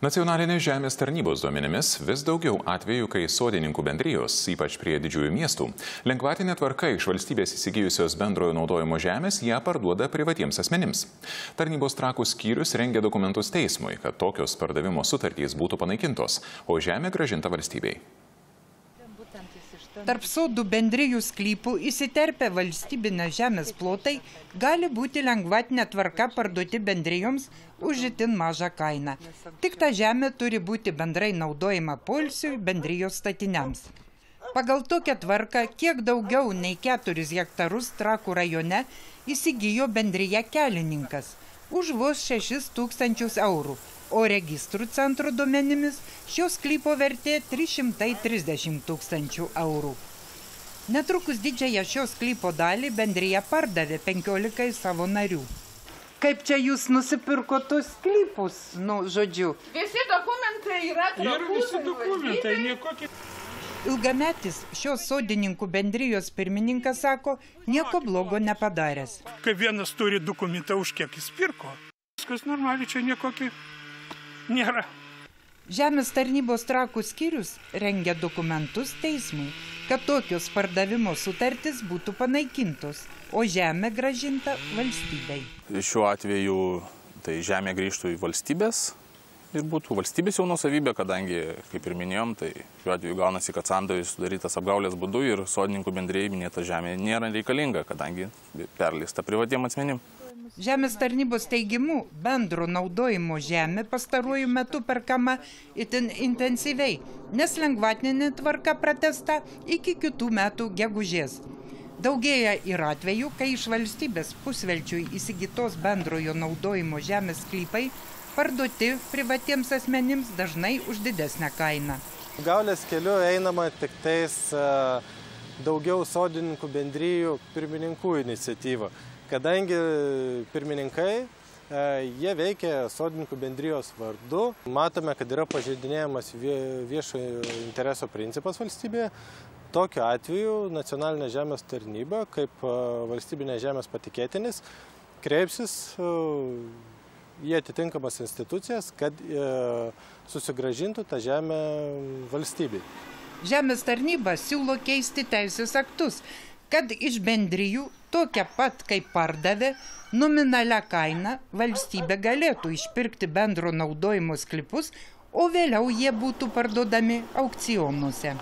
Nacionalinės žemės tarnybos duomenimis vis daugiau atvejų, kai sodininkų bendrijos, ypač prie didžiųjų miestų, lengvatinė tvarka iš valstybės įsigijusios bendrojo naudojimo žemės ją parduoda privatiems asmenims. Tarnybos Trakų skyrius rengia dokumentus teismui, kad tokios pardavimo sutartys būtų panaikintos, o žemė grąžinta valstybei. Tarp sodų bendrijų sklypų įsiterpę valstybinės žemės plotai gali būti lengvatinė tvarka parduoti bendrijoms už itin mažą kainą. Tik ta žemė turi būti bendrai naudojama poilsiui bendrijos statiniams. Pagal tokią tvarką kiek daugiau nei 4 hektarus Trakų rajone įsigijo bendrija Kelininkas už vos 6 000 eurų. O registrų centro duomenimis šios sklypo vertė 330 000 eurų. Netrukus didžiąją šios sklypo dalį bendrija pardavė 15 savo narių. Kaip čia jūs nusipirko tos sklypus, žodžiu? Visi dokumentai yra visi dokumentai, niekokie. Ilgametis šios sodininkų bendrijos pirmininkas sako, nieko blogo nepadaręs. Kai vienas turi dokumentą, už kiek jis pirko. Viskas normaliai, čia niekokie nėra. Žemės tarnybos Trakų skyrius rengia dokumentus teismui, kad tokios pardavimo sutartys būtų panaikintos, o žemė grąžinta valstybei. Šiuo atveju tai žemė grįžtų į valstybės ir būtų valstybės jau nuosavybė, kadangi, kaip ir minėjom, tai šiuo atveju gaunasi, kad sandoris sudarytas apgaulės būdu ir sodininkų bendrijai minėta žemė nėra reikalinga, kadangi perleista privatiem asmenim. Žemės tarnybos teigimu, bendro naudojimo žemė pastaruoju metu perkama itin intensyviai, nes lengvatinė tvarka pratęsta iki kitų metų gegužės. Daugėja ir atvejų, kai iš valstybės pusvelčiui įsigytos bendrojo naudojimo žemės sklypai parduoti privatiems asmenims dažnai už didesnę kainą. Apgaulės keliu einama tik tais daugiau sodininkų bendrijų pirmininkų iniciatyva. Kadangi pirmininkai, jie veikia sodininkų bendrijos vardu, matome, kad yra pažeidinėjamas viešojo intereso principas valstybėje. Tokiu atveju nacionalinė žemės tarnyba, kaip valstybinė žemės patikėtinis, kreipsis į atitinkamas institucijas, kad susigrąžintų tą žemę valstybei. Žemės tarnyba siūlo keisti teisės aktus, kad iš bendrijų tokia pat kaip pardavė, nominalia kaina valstybė galėtų išpirkti bendro naudojimo sklypus, o vėliau jie būtų parduodami aukcionuose.